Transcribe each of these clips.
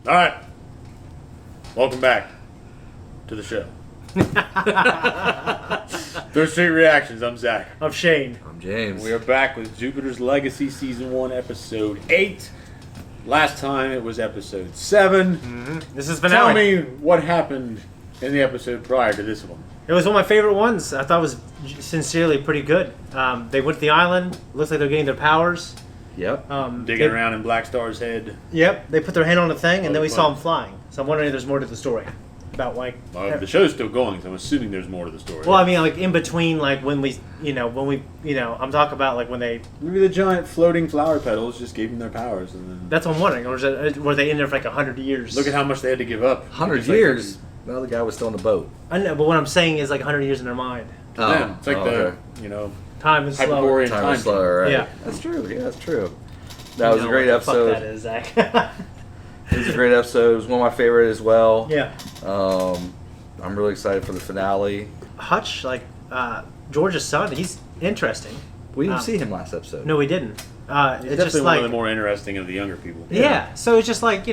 All right. Welcome back to the show. Third Street Reactions. I'm Zach. I'm Shane. I'm James. We are back with Jupiter's Legacy Season 1, Episode 8. Last time it was Episode 7. Mm-hmm. This is finale. Tell me what happened in the episode prior to this one. It was one of my favorite ones. I thought it was sincerely pretty good. They went to the island. Looks like they're getting their powers. Yep. Digging around in Black Star's head. Yep. They put their hand on the thing, and then we fun. saw them flying. So I'm wondering if there's more to the story. About like... The show's still going, so I'm assuming there's more to the story. Well, I mean, like in between, like when we, I'm talking about like when they... Maybe the giant floating flower petals just gave them their powers. And then That's what I'm wondering. Or were they in there for like 100 years? look at how much they had to give up. 100 years? No, the guy was still in the boat. I know, but what I'm saying is like 100 years in their mind. To them. It's like okay. Time is slow. Hyperborean Time is slower, right? Yeah. That's true. Yeah, that's true. That was a great episode. Fuck that is, Zach. It was a great episode. It was one of my favorite as well. Yeah. I'm really excited for the finale. Hutch, like George's son, he's interesting. We didn't see him last episode. No, we didn't. He's It's definitely just one like of the more interesting of the younger people. yeah. So it's just like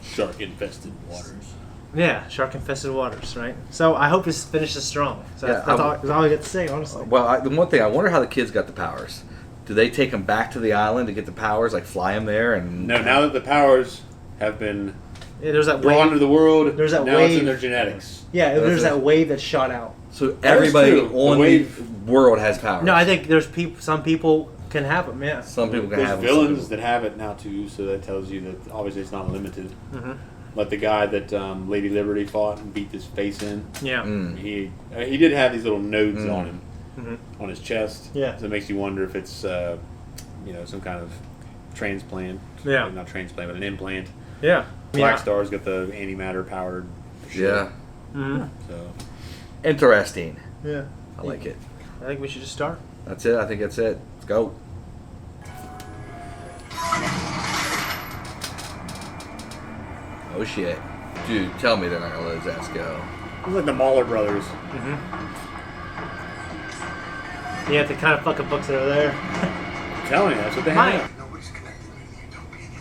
Shark-infested waters. yeah, shark-infested waters, right? So I hope this finishes strong. So Yeah, that's all I got to say, honestly. Well, the one thing, I wonder how the kids got the powers. Do they take them back to the island to get the powers, like fly them there? And No, now that the powers have been Yeah, there's that brought wave. into the world, There's that now wave. it's in their genetics. Yeah, That's there's it. that wave that shot out. So That is everybody true. on The the wave- world has powers. No, I think there's some people can have them. Yeah. some people can There's have them, villains some people- that have it now too, so that tells you that obviously it's not limited. Mm-hmm. Like the guy that Lady Liberty fought and beat his face in. Yeah. Mm. He did have these little nodes on him, Mm-hmm. on his chest. Yeah. So it makes you wonder if it's some kind of transplant. Yeah. Not transplant, but an implant. Yeah. Black Yeah. Star's got the antimatter powered shit. Yeah. Mm-hmm. So Interesting. Yeah. I like it. I think we should just start. That's it. I think that's it. Let's go. Oh shit. Dude, tell me they're not gonna let his ass go. it's like the Mauler brothers. Mm-hmm. Yeah, the kind of fucking books that are there. I'm telling you, that's what they Mike. have. Nobody's connected me to the Utopian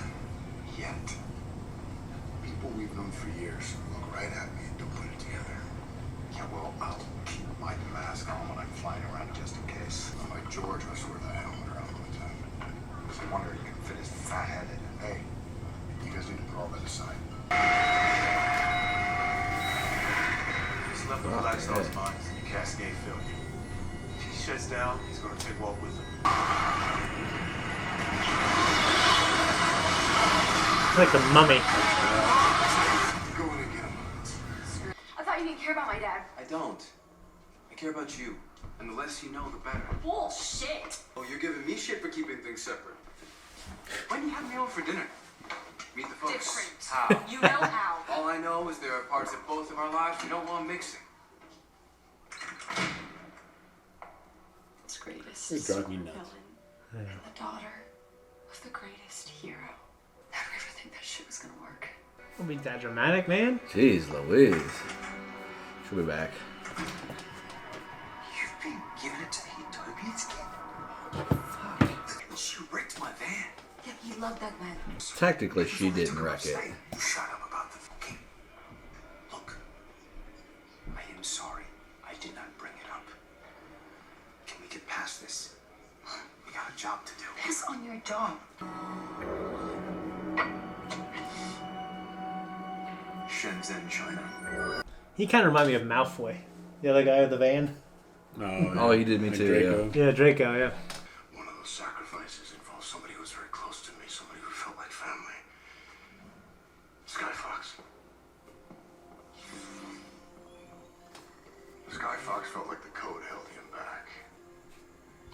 yet. People we've known for years look right at me and don't put it together. Yeah, well, I'll keep my mask on when I'm flying around just in case. Unlike George, I swear that helmet around all the time. Because I wonder if he can fit his fat head in. Hey, you guys need to put all that aside. He's left the Black Star's mines in the Cascade Field. If he shuts down, he's going to take Walt with him. It's like the mummy. Go in and get him. I thought you didn't care about my dad. I don't. I care about you. And the less you know, the better. Bullshit. Oh, you're giving me shit for keeping things separate. When you have me over for dinner? Meet the folks. Different. How? You know how. All I know is there are parts of both of our lives we don't want mixing. It's greatest. It drives me nuts. Villain and the daughter of the greatest hero. Never ever think that shit was gonna work. Don't be that dramatic, man. Jeez Louise. She'll be back. You've been giving it to the Utopians, kid? Fuck. She wrecked my van. Yeah, he loved that man. Technically, she didn't wreck it. You shut up about the fucking. Look, I am sorry. I did not bring it up. Can we get past this? We got a job to do. Piss on your job. Shenzhen, China. He kind of reminded me of Malfoy, the other guy with the van. Oh, he did me Like too, Draco. Yeah, Draco. Yeah. One of those sacrifices involved somebody who was very close to me, somebody who felt like family. Sky Fox. Sky Fox felt like the code held him back.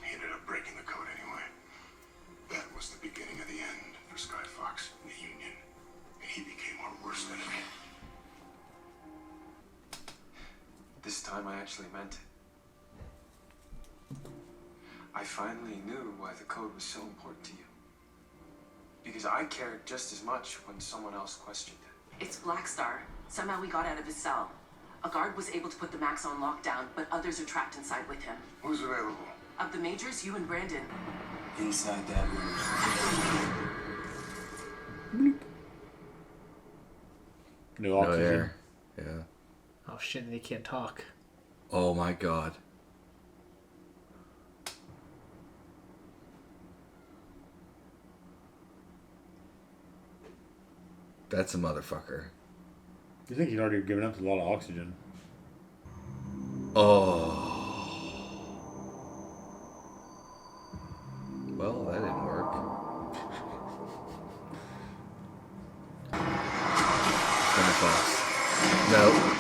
He ended up breaking the code anyway. That was the beginning of the end for Sky Fox and the Union. And he became our worst enemy. This time I actually meant it. I finally knew why the code was so important to you. Because I cared just as much when someone else questioned it. It's Black Star. Somehow we got out of his cell. A guard was able to put the Max on lockdown, but others are trapped inside with him. Who's available? Of the majors, you and Brandon. Inside that room. No No oxygen. air. Yeah. Oh shit, they can't talk. Oh my god. That's a motherfucker. You think he'd already given up a lot of oxygen? Oh. Well, that didn't work. Coming fast. No.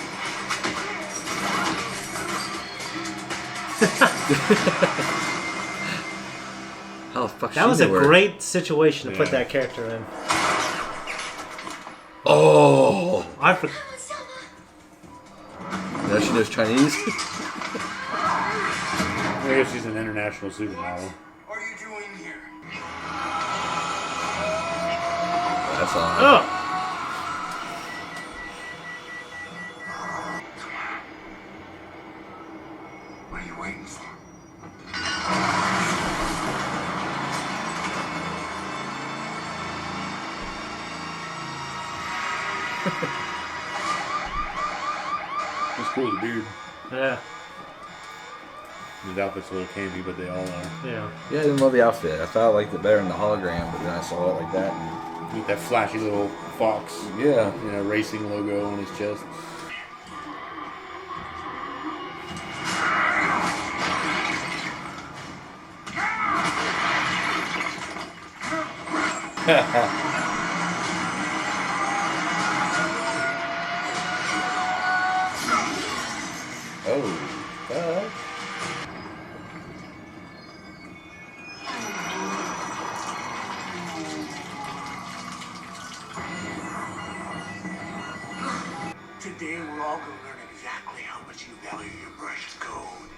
How the fuck That was a know where- great situation to put Yeah. that character in. Oh. I for- Now she knows Chinese. I guess she's an international supermodel. What are you doing here? That's odd. oh, What are you waiting for? It's cool, the beard. yeah, His outfit's a little campy, but they all are. yeah. Yeah, I didn't love the outfit. I thought I liked it better in the hologram, but then I saw it like that. And With that flashy little fox, yeah. racing logo on his chest. Oh. Today we're all gonna learn exactly how much you value your precious gold.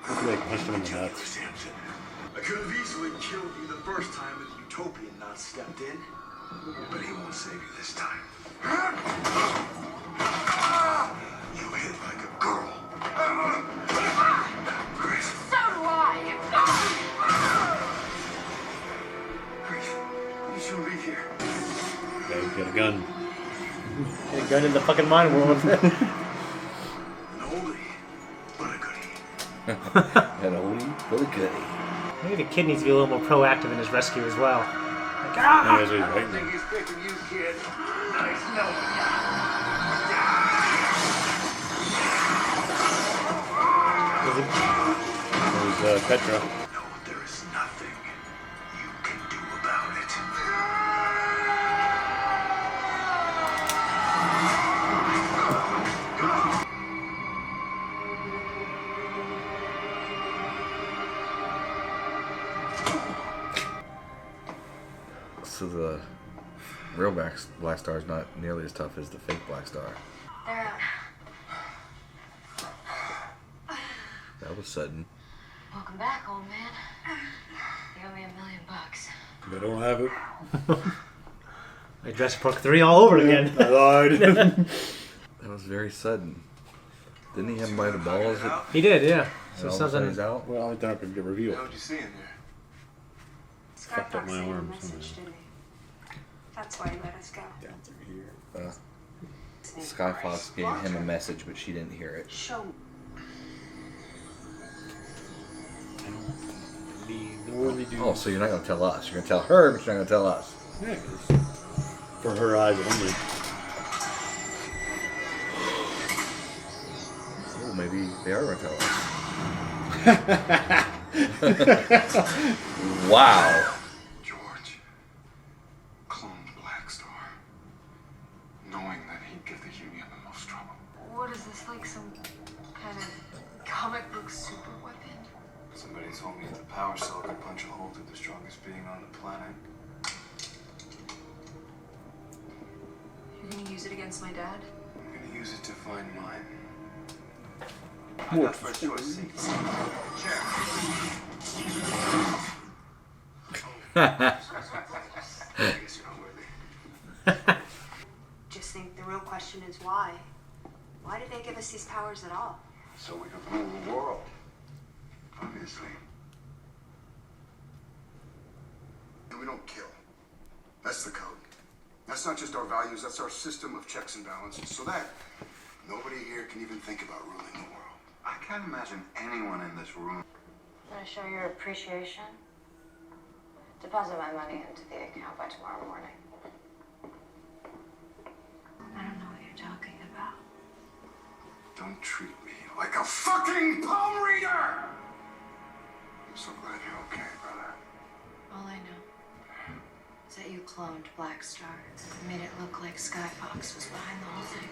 I feel like punched him in the Junior nuts. Samson. I could have easily killed you the first time if Utopian not stepped in, but he won't save you this time. You hit like a girl. Chris, So do I. Chris, you shouldn't be here. Okay, he's got a gun. Get a gun in the fucking mind world. An oldie, but a goodie. And a oldie, but a goodie. Maybe the kid needs to be a little more proactive in his rescue as well. Like, Yeah, that's what he's I waiting think on. he's picking you, kid. Nice knowing you. There's Petra. No, there is nothing you can do about it. So the real Black Star is not nearly as tough as the fake Black Star. They're out. That was sudden. Welcome back, old man. You owe me $1 million. They don't have it. like Jurassic Park 3 all over again. I lied. That was very sudden. Didn't he have him by the balls? He did, yeah. So So something he's something. out. Well, I don't have to reveal it. What'd you see in there? Fucked up my arm message, somehow. didn't he? That's why he let us go. Down through here. Skyfox gave him a message, but she didn't hear it. Show me. Oh, so you're not gonna tell us? You're gonna tell her, but you're not gonna tell us. Yeah, 'cause for her eyes only. Oh, maybe they are gonna tell us. Wow. George cloned Black Star, knowing that he'd give the Union the most trouble. What is this, like some kind of comic book super weapon? Somebody told me the power cell could punch a hole through the strongest being on the planet. You're gonna use it against my dad? I'm gonna use it to find mine. I got first choice seats. I guess you're not worthy. Just think the real question is why? Why did they give us these powers at all? So we can rule the world. Obviously. And we don't kill. That's the code. That's not just our values, that's our system of checks and balances. So that nobody here can even think about ruling the world. I can't imagine anyone in this room. Want to show your appreciation? Deposit my money into the account by tomorrow morning. I don't know what you're talking about. Don't treat me like a fucking palm reader! I'm so glad you're okay, brother. All I know is that you cloned Black Star and made it look like Sky Fox was behind the whole thing.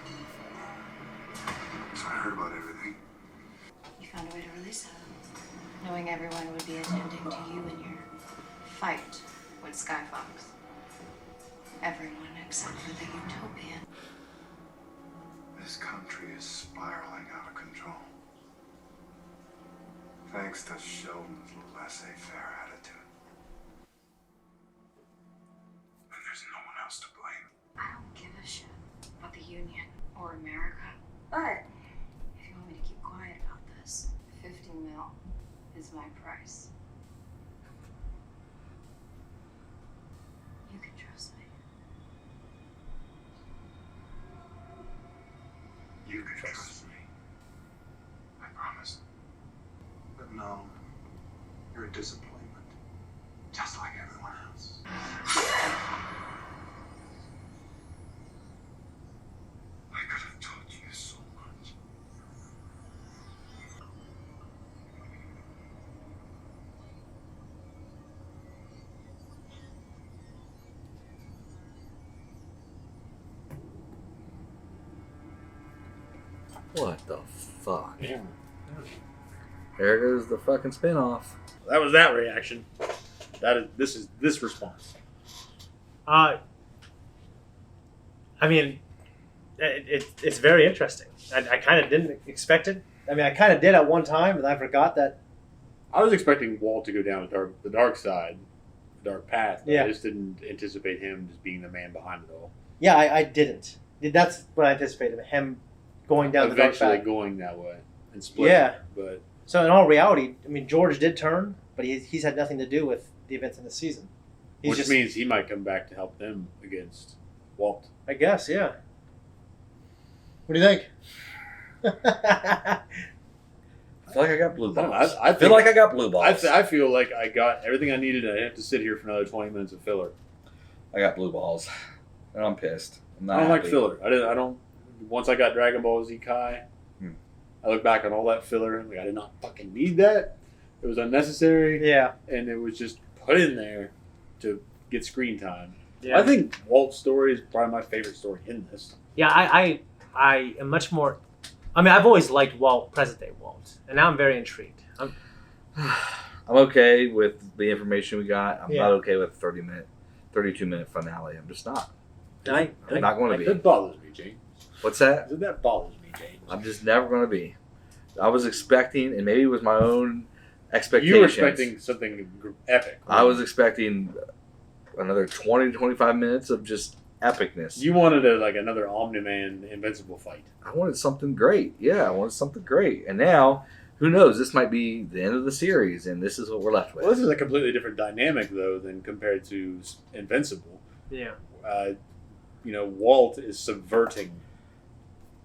So I heard about everything. You found a way to release it, knowing everyone would be attending to you in your fight with Sky Fox. Everyone except for the Utopian. This country is spiraling out of control. Thanks to Sheldon's laissez-faire attitude. And there's no one else to blame. I don't give a shit about the Union or America. But if you want me to keep quiet about this, 50 mil is my price. You can trust me. You can trust me. I promise. But no, you're a disappointment. Just like everyone else. I could have taught you so much. What the fuck? There goes the fucking spinoff. That was that reaction. This response. I mean, it's very interesting. I kind of didn't expect it. I mean, I kind of did at one time, and I forgot that. I was expecting Walt to go down the dark side, the dark path. Yeah. I just didn't anticipate him just being the man behind it all. Yeah, I didn't. That's what I anticipated, him going down the dark Eventually path. going that way and splitting. Yeah. But So in all reality, I mean, George did turn, but he's had nothing to do with the events in the season. He's which just, means he might come back to help them against Walt. I guess, yeah. What do you think? I feel like I got blue balls. I feel like I got blue balls. I feel like I got everything I needed. I didn't have to sit here for another 20 minutes of filler. I got blue balls, and I'm pissed. I'm not I don't like happy. filler. I don't. Once I got Dragon Ball Z Kai, I look back on all that filler. Like I did not fucking need that. It was unnecessary. Yeah. And it was just put in there to get screen time. Yeah. I think Walt's story is probably my favorite story in this. Yeah, I am much more. I mean, I've always liked Walt, present day Walt, and now I'm very intrigued. I'm okay with the information we got. I'm not okay with 32-minute finale. I'm just not. I'm not going to be. That bothers me, James. What's that? That bothers me, James. I'm just never going to be. I was expecting, and maybe it was my own expectations. You were expecting something epic. I was expecting another 20 to 25 minutes of just epicness. You wanted another Omni-Man Invincible fight. I wanted something great. Yeah, I wanted something great. And now, who knows? This might be the end of the series, and this is what we're left with. Well, this is a completely different dynamic, though, than compared to Invincible. Yeah. Walt is subverting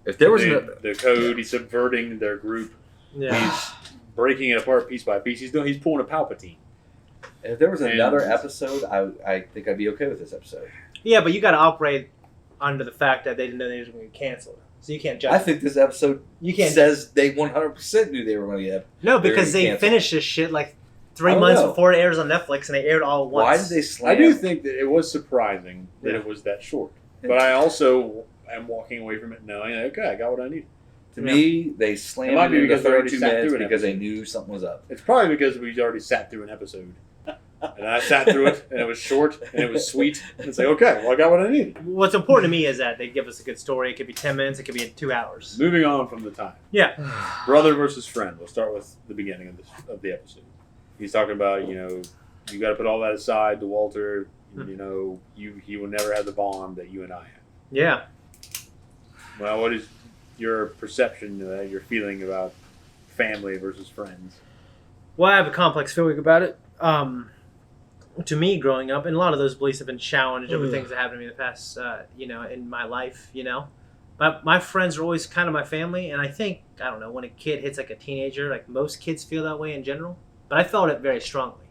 If there was the code. He's subverting their group. Yeah. He's breaking it apart piece by piece. He's pulling a Palpatine. If there was another episode, I think I'd be okay with this episode. Yeah, but you got to operate under the fact that they didn't know they were going to get canceled. So you can't judge. I think this episode says they 100% knew they were going to get. No, because they canceled. finished this shit like 3 months before it airs on Netflix, and they aired all at once. Why did they slam? I do think that it was surprising that it was that short. But I also am walking away from it knowing, okay, I got what I needed. To me, they slammed It might be it into because we already 32 sat through minutes an because they episode. knew something was up. It's probably because we already sat through an episode. And I sat through it, and it was short, and it was sweet. And it's like, okay, well, I got what I needed. What's important to me is that they give us a good story. It could be 10 minutes. It could be 2 hours. Moving on from the time. Yeah. Brother versus friend. We'll start with the beginning of the episode. He's talking about, you got to put all that aside to Walter. He will never have the bond that you and I have. Yeah. Well, what is your perception, your feeling about family versus friends? Well, I have a complex feeling about it. to me growing up, and a lot of those beliefs have been challenged over things that happened to me in the past, in my life, But my friends are always kind of my family, and I think, I don't know, when a kid hits like a teenager, like most kids feel that way in general, but I felt it very strongly.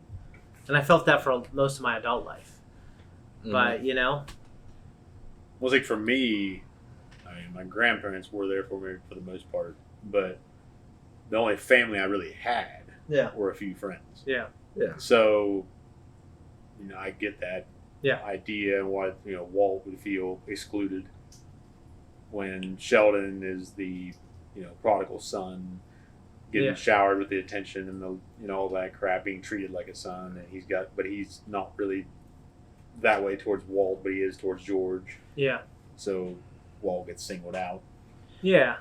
And I felt that for most of my adult life. But, Well, it's like for me, I mean, my grandparents were there for me for the most part, but the only family I really had were a few friends. Yeah. So, I get that Yeah. idea and why, Walt would feel excluded when Sheldon is the, prodigal son, getting showered with the attention and the, all that crap, being treated like a son, and but he's not really that way towards Walt, but he is towards George. Yeah. So Walt gets singled out. Yeah.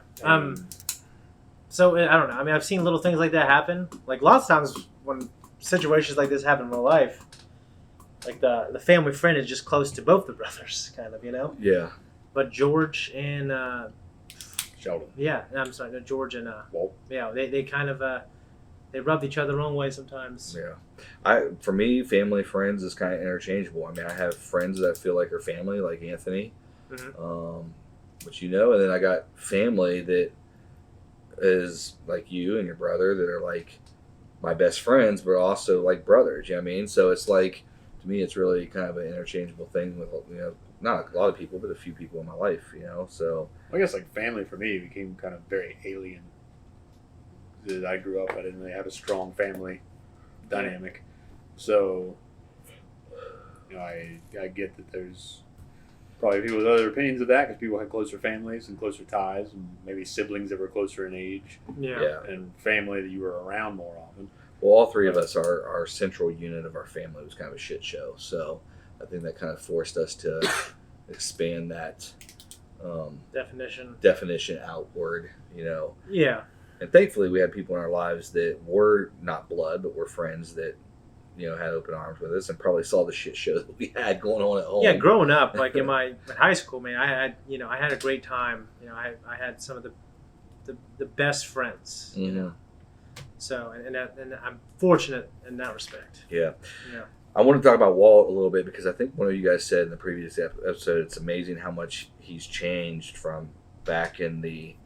So I don't know. I mean, I've seen little things like that happen. Like lots of times when situations like this happen in real life, like the family friend is just close to both the brothers, kind of, Yeah. But George and Sheldon. yeah, I'm sorry, no, George and Walt. yeah, they kind of they rubbed each other the wrong way sometimes. Yeah. For me, family, friends is kind of interchangeable. I mean, I have friends that I feel like are family, like Anthony, which and then I got family that is like you and your brother that are like my best friends, but also like brothers. You know what I mean? So it's like, to me, it's really kind of an interchangeable thing with, not a lot of people, but a few people in my life, So I guess like family for me became kind of very alien. As I grew up, I didn't really have a strong family dynamic. So, I get that there's probably people with other opinions of that because people had closer families and closer ties, and maybe siblings that were closer in age. Yeah. And family that you were around more often. Well, all three of us, our central unit of our family was kind of a shit show. So I think that kind of forced us to expand that definition outward, Yeah. And thankfully, we had people in our lives that were not blood, but were friends that, had open arms with us and probably saw the shit show that we had going on at home. Yeah, growing up, like in high school, man, I had a great time. I had some of the best friends. So and I'm fortunate in that respect. Yeah. Yeah. I want to talk about Walt a little bit because I think one of you guys said in the previous episode, it's amazing how much he's changed from back in the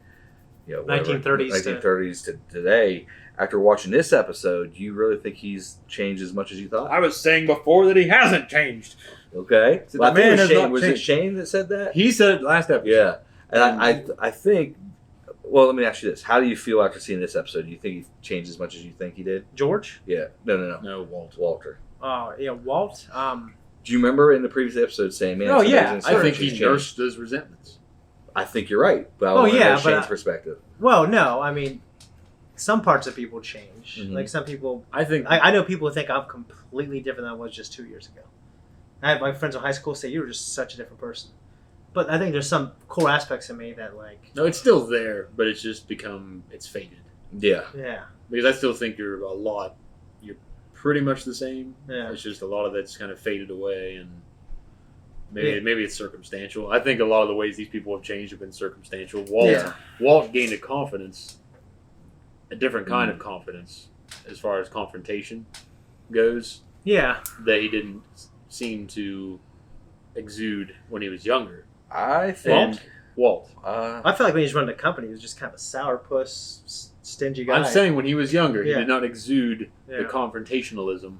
1930s to today. After watching this episode, do you really think he's changed as much as you thought? I was saying before that he hasn't changed. Okay. So the man has not was changed. It Shane that said that? He said it last episode. Yeah. And I think, well, let me ask you this. How do you feel after seeing this episode? Do you think he changed as much as you think he did? George? Yeah. No. No, Walter. Oh, yeah, Walt. Do you remember in the previous episode saying, man, oh, yeah. I think he nursed those resentments. I think you're right. But I want to know Shane's perspective. Well, no, I mean, some parts of people change. Like some people, I know people who think I'm completely different than I was just 2 years ago. I had my friends in high school say, you were just such a different person. But I think there's some core aspects of me that No, it's still there, but it's just it's faded. Yeah. Yeah. Because I still think you're pretty much the same. Yeah. It's just a lot of that's kind of faded away, and maybe it's circumstantial. I think a lot of the ways these people have changed have been circumstantial. Walt gained a confidence, a different kind of confidence as far as confrontation goes. Yeah. That he didn't seem to exude when he was younger. I think Walt. I feel like when he was running the company, he was just kind of a sourpuss, stingy guy. I'm saying when he was younger, he did not exude the confrontationalism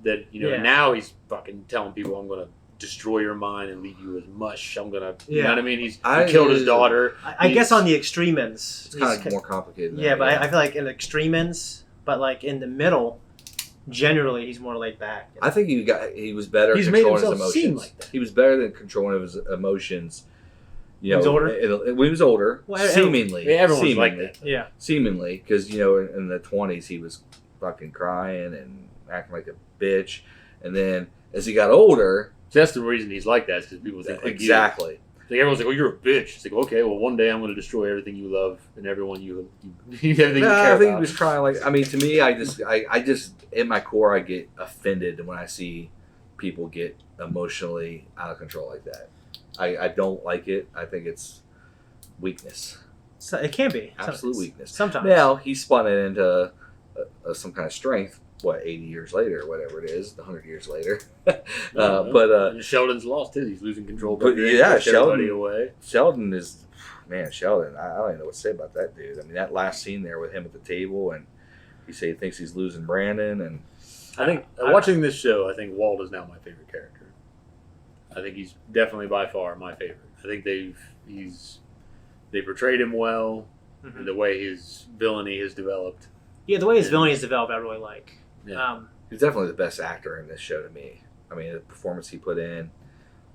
that, now he's fucking telling people, I'm going to destroy your mind and leave you as mush. I'm going to, you know what I mean? He killed his daughter. I guess on the extreme ends. It's kind of more complicated. Yeah, but I feel like in the extreme ends, but like in the middle, generally he's more laid back. I think he was better at controlling his emotions. Like that. He was better than controlling his emotions. He was older? When he was older, seemingly. Everyone's like that. Yeah. Seemingly, because, in the 20s, he was fucking crying and acting like a bitch. And then, as he got older... So that's the reason he's like that, is because people think like exactly. You. Like everyone's like, you're a bitch. It's like, okay, well, one day I'm going to destroy everything you love and everyone everything you care about. I think he was trying to me, I just, in my core, I get offended when I see people get emotionally out of control like that. I don't like it. I think it's weakness. So it can be. Absolute weakness. Sometimes. Now, he spun it into some kind of strength. What 80 years later, or whatever it is, 100 years later. And Sheldon's lost too. He's losing control. But yeah, Sheldon away. Sheldon is, man, Sheldon. I don't even know what to say about that dude. I mean, that last scene there with him at the table, and he thinks he's losing Brandon, and I think watching this show, I think Walt is now my favorite character. I think he's definitely by far my favorite. I think they portrayed him well. Mhm. The way his villainy has developed. Yeah, the way his villainy is developed, I really like. Yeah. he's definitely the best actor in this show to me. I mean, the performance he put in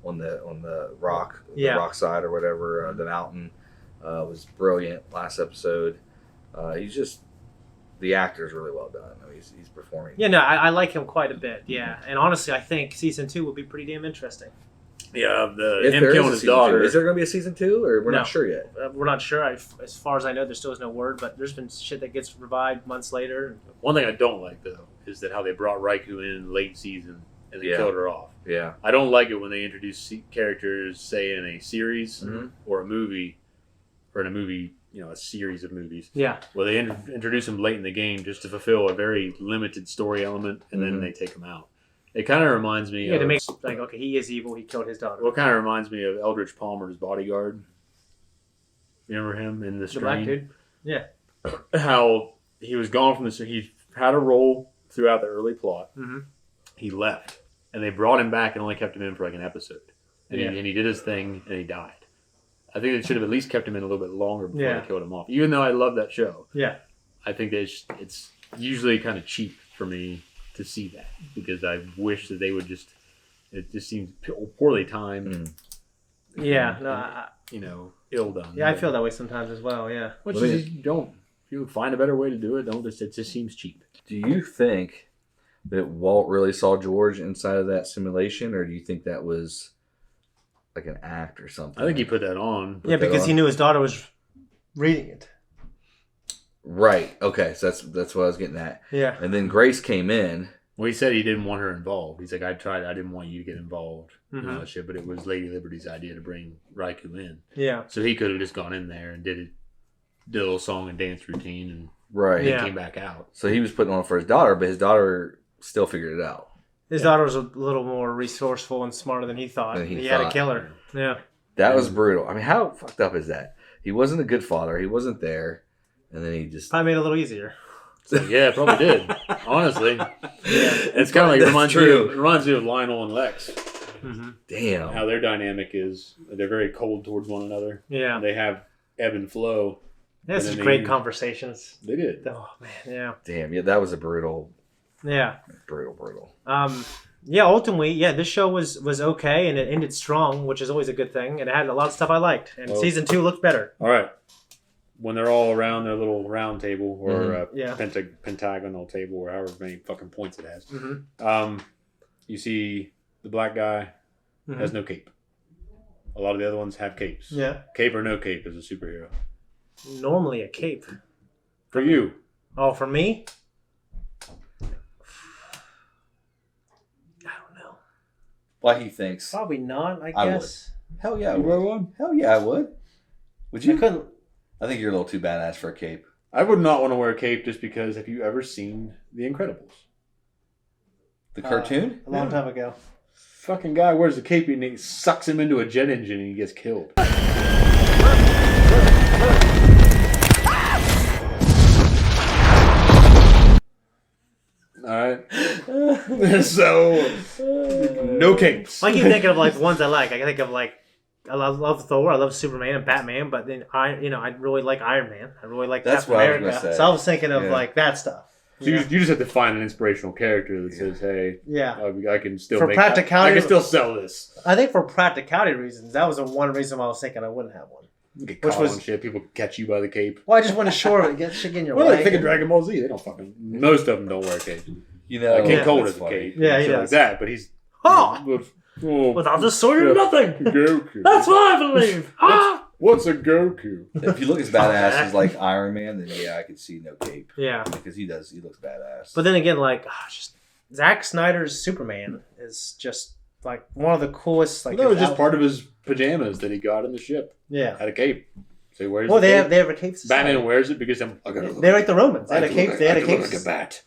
on the rock, Yeah. the rock side or whatever, the mountain, was brilliant. Last episode, he's just the actor's really well done. I mean, he's performing. Yeah, no, I like him quite a bit. Yeah, and honestly, I think season 2 will be pretty damn interesting. Yeah, If him there is killing a his season daughter. two. Is there going to be a season 2, or we're No. not sure yet? We're not sure. As far as I know, there still is no word, but there's been shit that gets revived months later. One thing I don't like though is that how they brought Raikou in late season and they Yeah. killed her off. Yeah. I don't like it when they introduce characters, say in a series Mhm. or a movie, or in a movie, a series of movies, Yeah, where they introduce them late in the game just to fulfill a very limited story element, and then Mhm. they take them out. It kind of reminds me yeah, of to make like, okay, he is evil. He killed his daughter. what kind of reminds me of Eldridge Palmer's Bodyguard. You remember him in the The black Strain? dude. How he was gone from the. He had a role throughout the early plot. Mhm. He left, and they brought him back and only kept him in for like an episode. And, Yeah. he did his thing, and he died. I think they should have at least kept him in a little bit longer before Yeah. they killed him off. Even though I love that show, Yeah, I think that it's usually kind of cheap for me to see that, because I wish that they would just. It just seems poorly timed. Mm. yeah, no, Ill done. yeah, I feel that way sometimes as well. Yeah, Which Well, is, you don't. If you find a better way to do it, don't just. It just seems cheap. Do you think that Walt really saw George inside of that simulation, or do you think that was like an act or something? I think he put that on. yeah, that because on. he knew his daughter was reading it. Right. Okay. So that's what I was getting at. Yeah, And then Grace came in. Well, he said he didn't want her involved. He's like, I didn't want you to get involved and all Mhm. that shit, but it was Lady Liberty's idea to bring Raikou in. yeah, So he could have just gone in there and did a little song and dance routine and Right. Yeah. came back out. So he was putting on for his daughter, but his daughter still figured it out. his daughter was a little more resourceful and smarter than he thought. Than he had to thought. kill her. Yeah, That was brutal. I mean, how fucked up is that? He wasn't a good father. He wasn't there, and then he just. probably made it a little easier. So, yeah, it probably did. Honestly. Yeah. It's kind of like, That's true. it reminds me of Lionel and Lex. Mm-hmm. Damn. How their dynamic is. They're very cold towards one another. Yeah, They have ebb and flow. that's and then great they- conversations. They did. Oh man, yeah, Damn. Yeah, that was a brutal. yeah. Yeah, ultimately, yeah, this show was okay, and it ended strong, which is always a good thing, and it had a lot of stuff I liked. And Well- season 2 looked better. All right. When they're all around their little round table or Yeah. pentagonal table or however many fucking points it has, Mm-hmm. you see the black guy has no cape. A lot of the other ones have capes. Yeah, Cape or no cape as a superhero. normally a cape. For you. Oh, for me, I don't know. Why he thinks? Probably not. I I would. guess Hell yeah, I You would. wear one? Hell yeah, I would. Would I you? couldn't. I think you're a little too badass for a cape. I would not want to wear a cape just because have you ever seen The Incredibles? The cartoon? A long time ago. Fucking guy wears a cape and he sucks him into a jet engine and he gets killed. Alright. So, no capes. I keep thinking of like the ones I like. I think of like I love Thor. I love Superman and Batman. But then I really like Iron Man. I really like That's Captain what I was America. gonna say. So I was thinking of Yeah. like that stuff. So you just have to find an inspirational character that says, hey, Yeah. I can still For make practicality- I can still sell this. I think for practicality reasons, that was the one reason why I was thinking I wouldn't have one. You get Which caught was- on shit. People catch you by the cape. Well, I just want to shore it. Get shit in your Well, way. like, think of Dragon Ball Z. They don't fucking. Most of them don't wear capes. You know, King Yeah. Cold that's has a funny. cape. Yeah, he shit like does. that, but he's. Ha! Oh, Without the sword, you're yeah. nothing. Goku. That's what I believe. Ah! What's a Goku? If you look as badass as like Iron Man, then yeah, I could see no cape Yeah. because he looks badass. But then again, like, just Zack Snyder's Superman is just like one of the coolest. Like, That was his just part of his pajamas that he got in the ship. Yeah. Had a cape. So he wears. Well, the cape. they have a cape society. Batman wears it because I'm. I gotta look, They're like the Romans. They had a I cape. They had a cape like a bat.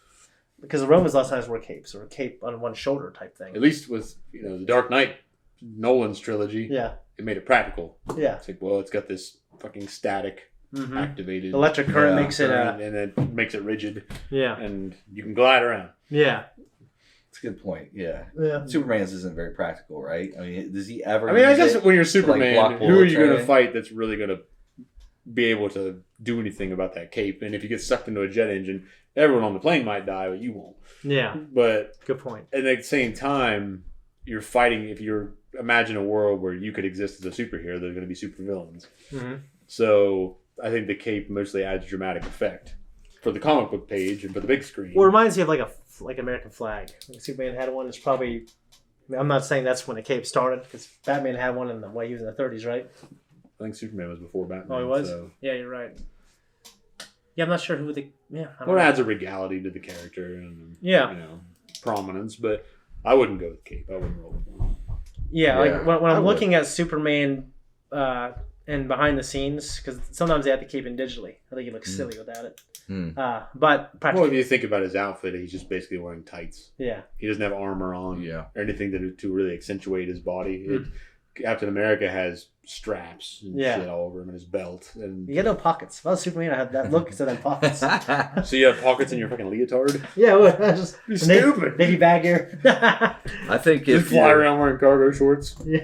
because the Romans last times wore capes or a cape on one shoulder type thing. At least with the Dark Knight, Nolan's trilogy. Yeah. It made it practical. Yeah. It's like, well, it's got this fucking static activated Electric current Yeah. makes it. and it makes it rigid, Yeah. and you can glide around. Yeah. It's a good point. Yeah. Yeah. Superman's isn't very practical, right? I mean, does he ever? I mean, I use guess it when you're to, Superman, block who are you going to bullets, fight that's really going to be able to do anything about that cape? And if you get sucked into a jet engine, everyone on the plane might die, but you won't. Yeah. But Good point. at the same time, you're fighting. If you're imagine a world where you could exist as a superhero, there's going to be supervillains. Mm-hmm. So I think the cape mostly adds dramatic effect for the comic book page and for the big screen. Well, it reminds me of like American flag. Like Superman had one. It's probably. I mean, I'm not saying that's when the cape started because Batman had one in the way he was in the 30s, right? I think Superman was before Batman. Oh, he was. So. Yeah, you're right. Yeah, I'm not sure who the. Yeah. I don't Well, it know. adds a regality to the character and Yeah. prominence, but I wouldn't go with cape. I wouldn't roll with one. Yeah, Yeah, like when I I'm would. looking at Superman and behind the scenes, because sometimes they have to keep it digitally. I think he looks silly without it. But Well, practically, if you think about his outfit, he's just basically wearing tights. yeah. He doesn't have armor on Yeah. or anything to really accentuate his body. Captain America has straps and Yeah. shit all over him and his belt. And You get no pockets. If I was Superman, I had that look instead of pockets. so you have pockets in your fucking leotard? Yeah, well, just You're stupid. Navy bag here. I think Just if fly you're- around wearing cargo shorts. yeah.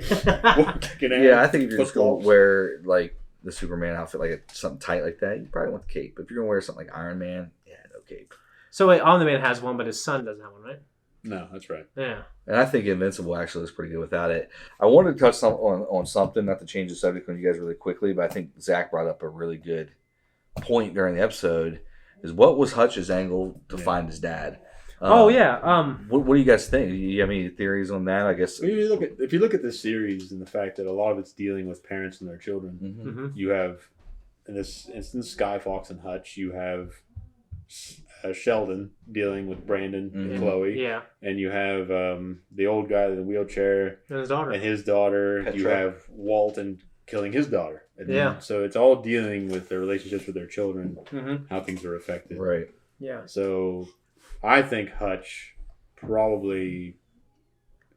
Kicking ass. Yeah, I think if you're just gonna Footballs. wear like the Superman outfit, like something tight like that, you probably want the cape. If you're gonna wear something like Iron Man, yeah, no cape. So wait, Omni-Man has one, but his son doesn't have one, right? No, that's right. Yeah. And I think Invincible actually looks pretty good without it. I wanted to touch on something, not to change the subject on you guys really quickly, but I think Zach brought up a really good point during the episode. Is what was Hutch's angle to find his dad? Oh yeah. What do you guys think? Do you have any theories on that? I guess. Well, if you look at this series and the fact that a lot of it's dealing with parents and their children, Mhm. you have in this instance Sky Fox and Hutch. You have Sheldon dealing with Brandon and Mhm. Chloe, Yeah. and you have the old guy in the wheelchair And his daughter. and his daughter. Petra. You have Walton killing his daughter. And Yeah. So it's all dealing with their relationships with their children, Mm-hmm. how things are affected. Right. Yeah. So I think Hutch probably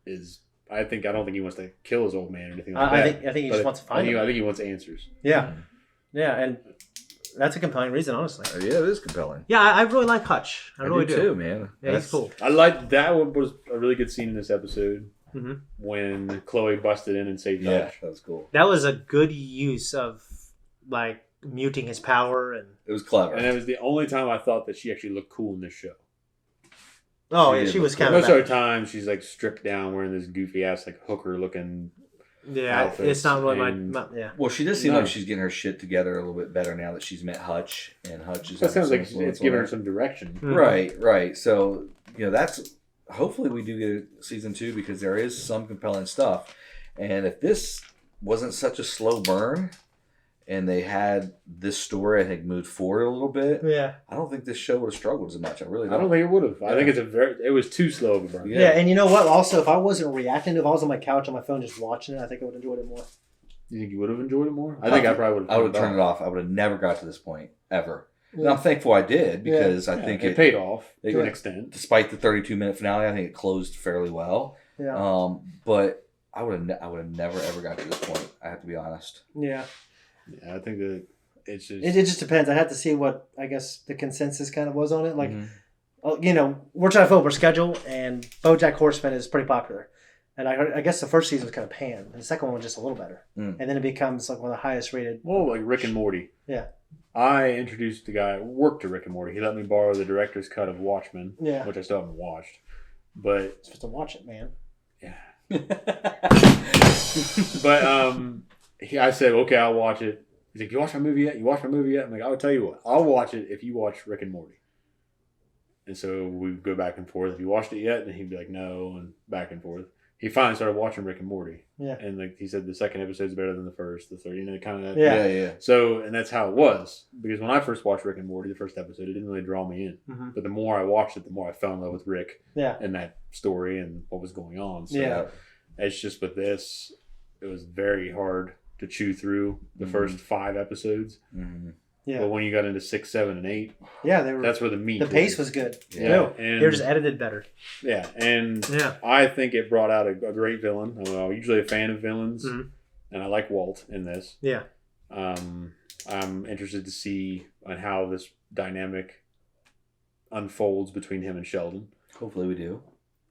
is. I don't think he wants to kill his old man or anything like I that. think he But just wants to find I him. think he wants answers. Yeah. Yeah, and that's a compelling reason, honestly. Yeah, it is compelling. Yeah, I really like Hutch. I really do too, man. Yeah, he's cool. I like that one was a really good scene in this episode Mhm. when Chloe busted in and saved Yeah, Hutch. that was cool. That was a good use of like muting his power and. It was clever. And that was the only time I thought that she actually looked cool in this show. Oh She yeah, did she look was cool. kind of. Most of the time, she's like stripped down, wearing this goofy ass like hooker looking. Yeah, outfits it's not really and- my. Yeah. Well, she does seem No. like she's getting her shit together a little bit better now that she's met Hutch, and Hutch is. That sounds like having some it's giving her influence some direction. Mhm. Right, right. So, that's hopefully we do get a season 2 because there is some compelling stuff. And if this wasn't such a slow burn and they had this story, I think, moved forward a little bit, Yeah. I don't think this show would have struggled as much. I really I don't. don't think it would have. I Yeah. think it was too slow of a burn. Yeah. Yeah, and you know what? Also, if I wasn't reacting, if I was on my couch on my phone just watching it, I think I would enjoy it more. You think you would have enjoyed it more? I think I probably would have. I would have turned it off. I would have never got to this point, ever. And I'm thankful I did because I think it paid off it- to an extent. despite the 32-minute finale, I think it closed fairly well. Yeah. But I would have never ever got to this point. I have to be honest. Yeah. Yeah, I think that it's just. It just depends. I had to see what I guess the consensus kind of was on it. Like, Mhm. We're trying to fill up our schedule, and BoJack Horseman is pretty popular. And I guess the first season was kind of panned, and the second one was just a little better. Mm. And then it becomes like one of the highest rated. Well, like Rick and Morty. Yeah. I introduced the guy who worked to Rick and Morty. He let me borrow the director's cut of Watchmen, Yeah. which I still haven't watched. But It's supposed to watch it, man. I said, okay, I'll watch it. He's like, you watch my movie yet? You watch my movie yet? I'm like, I'll tell you what, I'll watch it if you watch Rick and Morty. And so we go back and forth. If you watched it yet? And he'd be like, no, and back and forth. He finally started watching Rick and Morty. Yeah. And like he said, the second episode's better than the first, the third, kind of that. Yeah. Yeah. So, and that's how it was. Because when I first watched Rick and Morty, the first episode, it didn't really draw me in. Mhm. But the more I watched it, the more I fell in love with Rick Yeah. and that story and what was going on. So Yeah. it's just with this, it was very hard to chew through the first 5 episodes. Yeah. But when you got into 6, 7, and 8, Yeah, they were. that's where the meat. The pace was good. Yeah, too. and They were just edited better. yeah, and Yeah. I think it brought out a great villain. I'm usually a fan of villains, and I like Walt in this. Yeah. I'm interested to see on how this dynamic unfolds between him and Sheldon. Hopefully we do.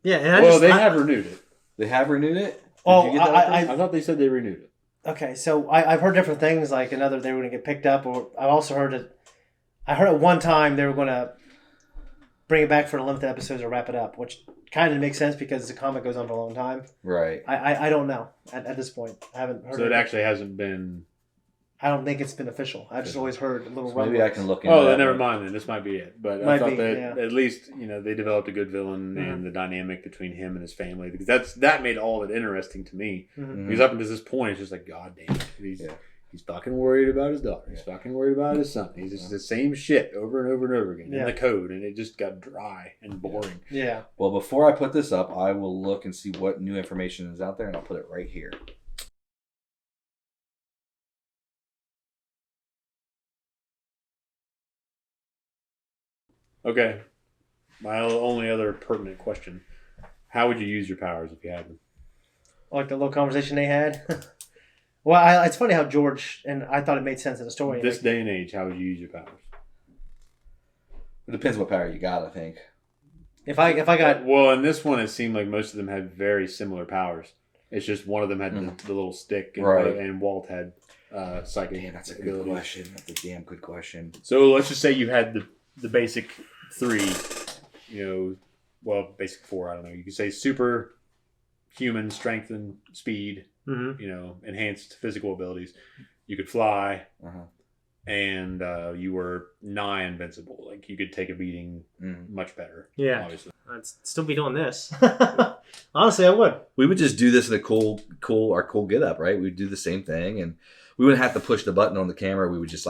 Yeah, and they have renewed it. They have renewed it? Oh, Did you get that I thought they said they renewed it. Okay, so I've heard different things, like another they were going to get picked up, or I also heard it. I heard at one time they were going to bring it back for the limited episodes or wrap it up, which kind of makes sense because the comic goes on for a long time. Right. I don't know at this point. I haven't heard. So it actually hasn't been. I don't think it's been official. I just always heard a little. So maybe I can look into Oh, that. never mind then. This might be it. But Might I thought be, that yeah. at least they developed a good villain and the dynamic between him and his family, because that made all of it interesting to me. Because up until this point, it's just like, God damn it, he's fucking worried about his daughter. He's fucking worried about his son. He's just the same shit over and over and over again in the code, and it just got dry and boring. Yeah. Well, before I put this up, I will look and see what new information is out there, and I'll put it right here. Okay. My only other pertinent question: how would you use your powers if you had them? Like the little conversation they had. Well, it's funny how George and I thought it made sense in the story. This day and age, how would you use your powers? It depends what power you got, I think. If I got Well, in this one, it seemed like most of them had very similar powers. It's just one of them had the little stick, and, Right. and Walt had psychic. Damn, that's a good abilities. question. That's a damn good question. So let's just say you had the basic 3, basic 4. I don't know. You could say super human strength and speed. Enhanced physical abilities. You could fly, and you were nigh invincible. Like you could take a beating much better. Yeah. Obviously. I'd still be doing this. Honestly, I would. We would just do this in a cool get up, right? We'd do the same thing, and we wouldn't have to push the button on the camera. We would just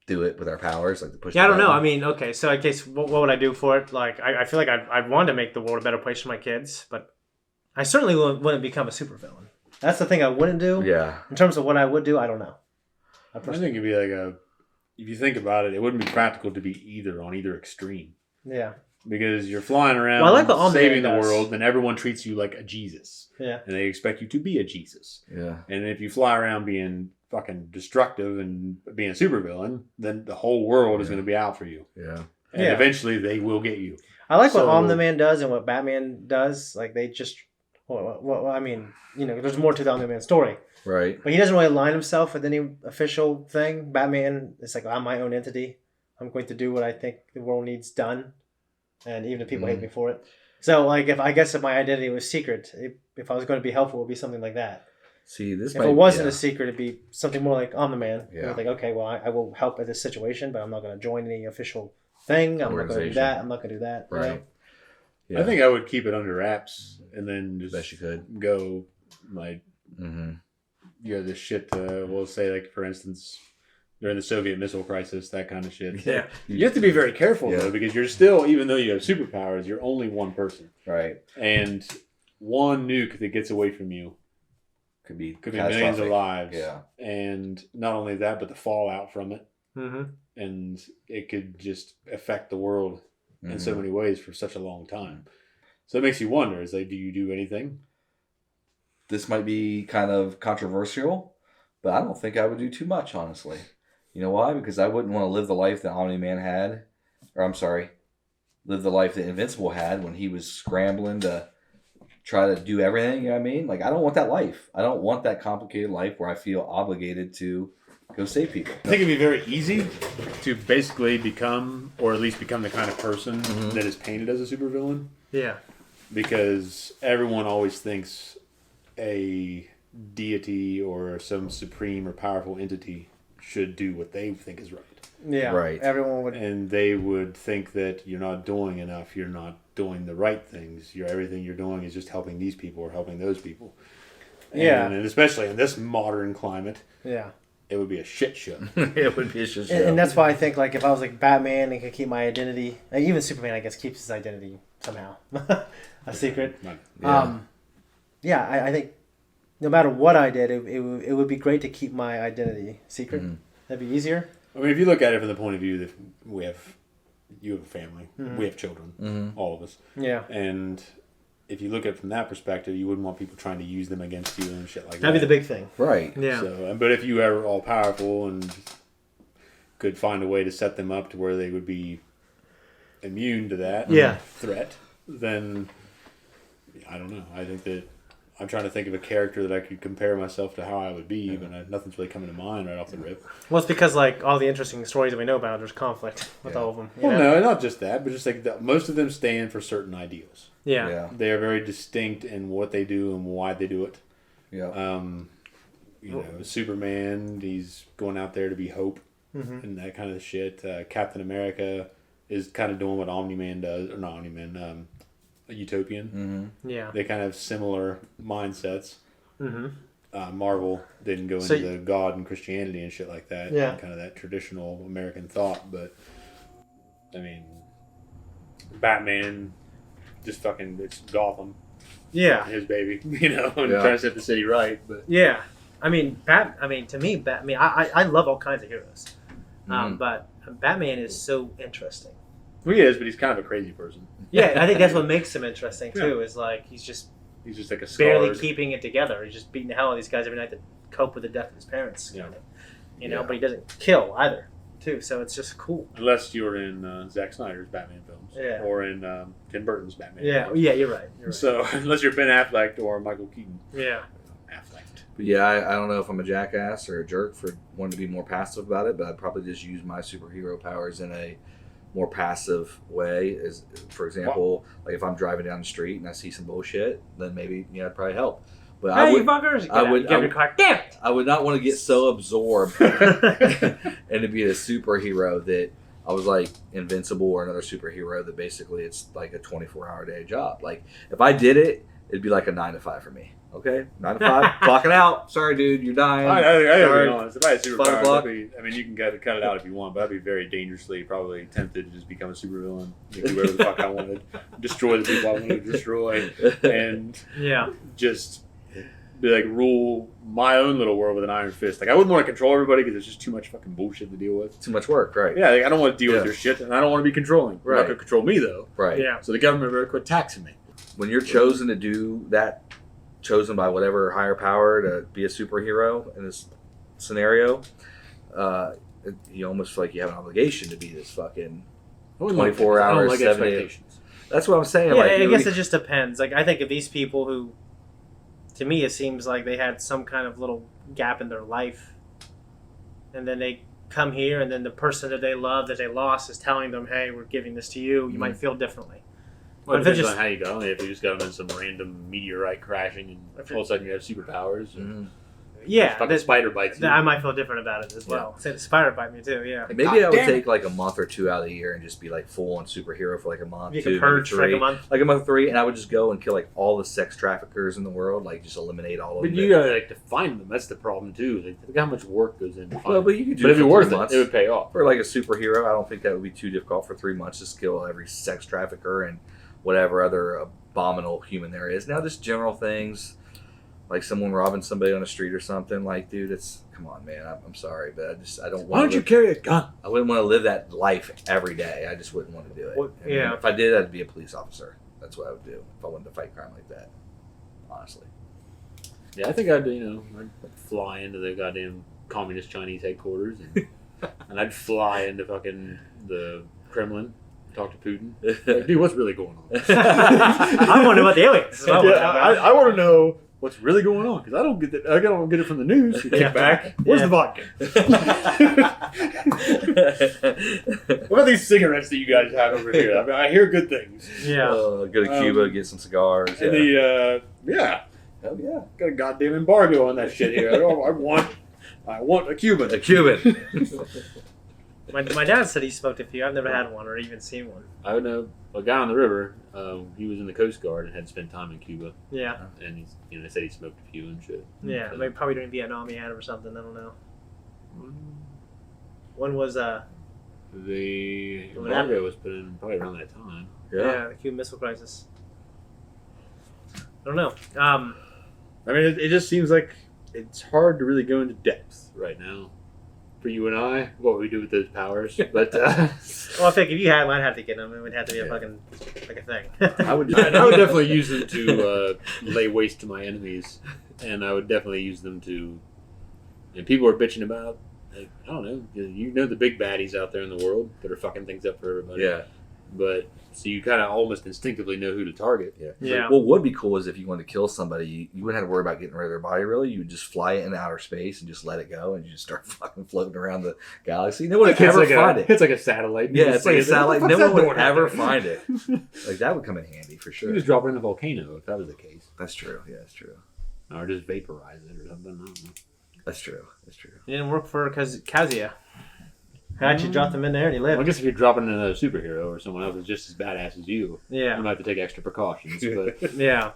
do it with our powers, like the push. Yeah, I don't know. button. I mean, okay, so I guess what would I do for it? Like, I feel like I'd want to make the world a better place for my kids, but I certainly wouldn't become a supervillain. That's the thing I wouldn't do. Yeah. In terms of what I would do, I don't know. I think it'd be like if you think about it, it wouldn't be practical to be on either extreme. Yeah. Because you're flying around Well, I like what Omni-Man saving the does. world, and everyone treats you like a Jesus. Yeah. And they expect you to be a Jesus. Yeah. And if you fly around being fucking destructive and being a supervillain, then the whole world is going to be out for you. Yeah. And Yeah. eventually they will get you. I like what So- Omni-Man does and what Batman does. Like, they just... Well, I mean, there's more to the Omni-Man story. Right. But he doesn't really align himself with any official thing. Batman is like, I'm my own entity. I'm going to do what I think the world needs done. And even if people hate me for it. So, like, if my identity was secret, if I was going to be helpful, it would be something like that. See, this. If it wasn't a secret, it'd be something more like Omni-Man. Yeah. Like, okay, well, I will help at this situation, but I'm not going to join any official thing. I'm not going to do that. I'm not going to do that. Right. You know? Yeah. I think I would keep it under wraps and then just Best you could. go like, Mm-hmm. this shit. We'll say, like, for instance, during the Soviet missile crisis, that kind of shit. Yeah. You have to be very careful, Yeah. though, because you're still, even though you have superpowers, you're only one person. Right. And one nuke that gets away from you Could be could be millions of lives. Yeah. And not only that, but the fallout from it. Mm-hmm. And it could just affect the world in so many ways for such a long time. So it makes you wonder, do you do anything? This might be kind of controversial, but I don't think I would do too much, honestly. You know why? Because I wouldn't want to live the life that Omni-Man had. Or, I'm sorry, live the life that Invincible had when he was scrambling to try to do everything, you know what I mean? Like, I don't want that life. I don't want that complicated life where I feel obligated to go save people. I think it'd be very easy to basically become, or at least become the kind of person that is painted as a supervillain. Yeah. Because everyone always thinks a deity or some supreme or powerful entity should do what they think is right. Yeah. Right. Everyone would. And they would think that you're not doing enough, you're not doing the right things. Everything you're doing is just helping these people or helping those people. Yeah. And especially in this modern climate, Yeah. it would be a shit show. It would be a shit show. And that's why I think, like, if I was like Batman and could keep my identity, and even Superman, I guess, keeps his identity somehow a secret. Yeah. I think no matter what I did, it would be great to keep my identity secret. Mhm. That'd be easier. I mean, if you look at it from the point of view that you have a family, Mhm. we have children, all of us, Yeah. and if you look at it from that perspective, you wouldn't want people trying to use them against you and shit like that. That'd be the big thing. Right. Yeah. So, but if you were all powerful and could find a way to set them up to where they would be immune to that threat, then I don't know. I think that I'm trying to think of a character that I could compare myself to how I would be, but nothing's really coming to mind right off the rip. Well, it's because like all the interesting stories that we know about, there's conflict with all of them. you Well, know? no, not just that, but just like most of them stand for certain ideals. Yeah. They are very distinct in what they do and why they do it. Yeah. You know, Superman, he's going out there to be hope Mm-hmm. and that kind of shit. Captain America is kind of doing what Omni-Man does, or not Omni-Man, Utopian. Yeah. They kind of have similar mindsets. Mm-hmm. Marvel didn't go So into the God and Christianity and shit like that. Yeah. And kind of that traditional American thought. But, I mean, Batman, just fucking, it's Gotham. Yeah. His baby, you know, and Yeah. trying to set the city right. But Yeah. I mean, to me, I love all kinds of heroes. But Batman is so interesting. he is, but he's kind of a crazy person. Yeah, I think that's what makes him interesting too. Is like he's just He's just like a barely scarred. keeping it together. He's just beating the hell out of these guys every night to cope with the death of his parents. Yeah. You know, Yeah. but he doesn't kill either, too. So it's just cool. Unless you're in Zack Snyder's Batman films. Yeah. Or in Tim Burton's Batman Yeah, films. yeah, you're right. You're right. So, unless you're Ben Affleck or Michael Keaton. Yeah. Affleck. But yeah, I don't know if I'm a jackass or a jerk for wanting to be more passive about it, but I'd probably just use my superhero powers in a more passive way. As for example, like if I'm driving down the street and I see some bullshit, then maybe I'd probably help. But Hey, you fuckers! Get out. would- Get out of your car. Damn it! I would not want to get so absorbed and to be a superhero that I was like invincible or another superhero that basically it's like a 24-hour day job. Like if I did it, it'd be like a 9 to 5 for me. Okay, 9 to 5, clocking out. Sorry, dude, you're dying. I gotta Sorry. be honest. If I had 5 superpowers, o'clock. I mean, you can cut it out if you want, but I'd be very dangerously probably tempted to just become a supervillain, do whatever the fuck I wanted, destroy the people I wanted to destroy, and Yeah. just be like rule my own little world with an iron fist. Like I wouldn't want to control everybody because it's just too much fucking bullshit to deal with. Too much work, right? Yeah, like, I don't want to deal Yeah. with their shit, and I don't want to be controlling. They're not Right. going to control me though. Right. Yeah. So the government better quit taxing me. When you're chosen to do that, chosen by whatever higher power to be a superhero in this scenario, you almost feel like you have an obligation to be this fucking. I wouldn't like 24 that. I don't hours, like 7 days. expectations. That's what I'm saying. Yeah, like, I guess it just depends. Like, I think of these people who, to me, it seems like they had some kind of little gap in their life, and then they come here, and then the person that they love, that they lost, is telling them, "Hey, we're giving this to you." You might feel differently. Well, it But if it depends just- on how you go. If you just got them in some random meteorite crashing and all of a sudden you have superpowers, or Mhm. Yeah, fucking that- spider bites you. I might feel different about it as well. Say the spider bite me too. Yeah, Maybe I would take like a month or two out of the year and just be like full on superhero for like a month, you two, can maybe purge for like 3. a month. Like a month 3, and I would just go and kill like all the sex traffickers in the world, like just eliminate all of But them. you gotta like define them. That's the problem too. Like, look how much work goes into. Well, but you could do But it if for you're worth 3 it, months. it would pay off. For like a superhero, I don't think that would be too difficult for 3 months. Just kill every sex trafficker and whatever other abominable human there is. Now, just general things like someone robbing somebody on the street or something. Like, dude, it's come on, man. I'm sorry, but I don't. Why don't you carry a gun? I wouldn't want to live that life every day. I just wouldn't want to do it. Well, I mean, yeah. if I did, I'd be a police officer. That's what I would do if I wanted to fight crime like that. Honestly. Yeah, I think I'd I'd fly into the goddamn communist Chinese headquarters and I'd fly into fucking the Kremlin, talk to Putin. Like, dude, what's really going on? I want to know about the aliens. Yeah, I want to know what's really going on because I don't get it. I don't get it from the news. You kick back. Where's the vodka? What about these cigarettes that you guys have over here? I mean, I hear good things. Yeah. Go to Cuba, get some cigars. And Yeah. yeah, Hell yeah. got a goddamn embargo on that shit here. I want a Cuban. A Cuban. My dad said he smoked a few. I've never had one or even seen one. I know a guy on the river. He was in the Coast Guard and had spent time in Cuba, Yeah. and they said he smoked a few and shit. Yeah. So- Maybe probably during Vietnam he had 'em or something. I don't know. When was The When embargo was put in probably around that time. Yeah. the Cuban Missile Crisis? I don't know. I mean, it just seems like it's hard to really go into depth right now for you and I. What we do with those powers, but Well, I think if you had, I'd have to get them. It would have to be a fucking like a thing. I would definitely use them to lay waste to my enemies, and I would definitely use them to. And people are bitching about, like, I don't know, you know the big baddies out there in the world that are fucking things up for everybody. Yeah. But so you kind of almost instinctively know who to target. Yeah. Yeah. What would be cool is if you wanted to kill somebody, you wouldn't have to worry about getting rid of their body, really. You would just fly it into outer space and just let it go, and you just start fucking floating around the galaxy. No one would ever find it. It's like a satellite. Yeah, it's like a satellite. No one would ever it. find it. Like, that would come in handy for You sure. just drop it in the volcano if that was the case. That's true. Yeah, that's true. Or just vaporize it or something. I don't know. That's true. That's true. It didn't work for Kazuya. I actually dropped him in there and he Well, I lived. guess if you're dropping in another superhero or someone else that's just as badass as you, you Yeah. might have to take extra precautions. But Yeah.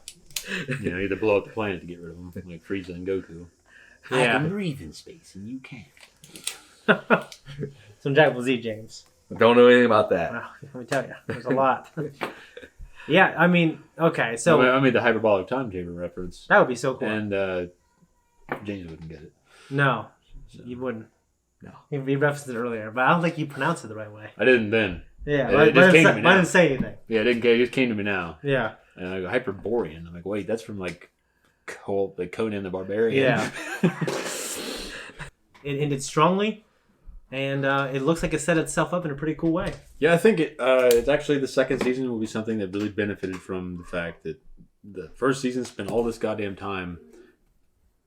you know, either blow up the planet to get rid of them, like Frieza and Goku. I Yeah. can breathe in space and you can't. Some Dragon Ball Z, James. Don't know anything about that. Wow, let me tell you, there's a lot. Yeah, I mean, okay, so I made the hyperbolic time chamber reference, that would be so cool. and James wouldn't get it. No, So. you wouldn't. No. He referenced it earlier, but I don't think you pronounced it the right way. I didn't then. Yeah, It but just I came to didn't, me but I now. didn't say anything. Yeah, it just came to me now. Yeah, And I go, Hyperborean. I'm like, wait, that's from like Conan the Barbarian. yeah. It ended strongly, and it looks like it set itself up in a pretty cool way. Yeah, I think it's actually the second season will be something that really benefited from the fact that the first season spent all this goddamn time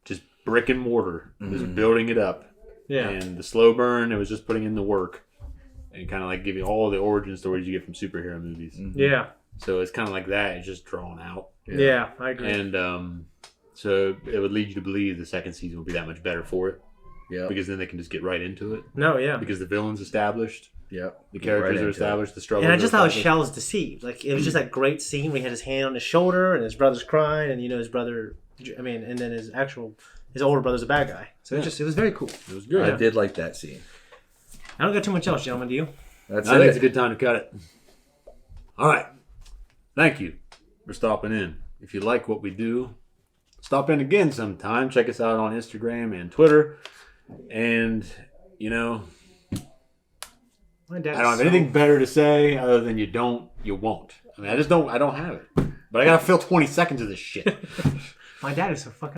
just brick and mortar, just building it up. Yeah, And the slow burn, it was just putting in the work and kind of like giving all the origin stories you get from superhero movies. yeah, So it's kind of like that. It's just drawn out. yeah. I agree. And so it would lead you to believe the second season will be that much better for it. Yep. Because then they can just get right into it. No, yeah. Because the villain's established. Yep. The Get characters right are into established. The struggles And I are just thought established. Shell's deceived. Like, it was just that great scene where he had his hand on his shoulder and his brother's crying, and his brother, and then his older brother's a bad guy. So it was very cool. It was it. good. I did like that scene. I don't got too much else, gentlemen. Do you? That's I think it's it. a good time to cut it. All right. Thank you for stopping in. If you like what we do, stop in again sometime. Check us out on Instagram and Twitter. And, My dad I don't have anything better to say other than you won't. I mean, I don't have it. But I got to fill 20 seconds of this shit. My dad is so fucking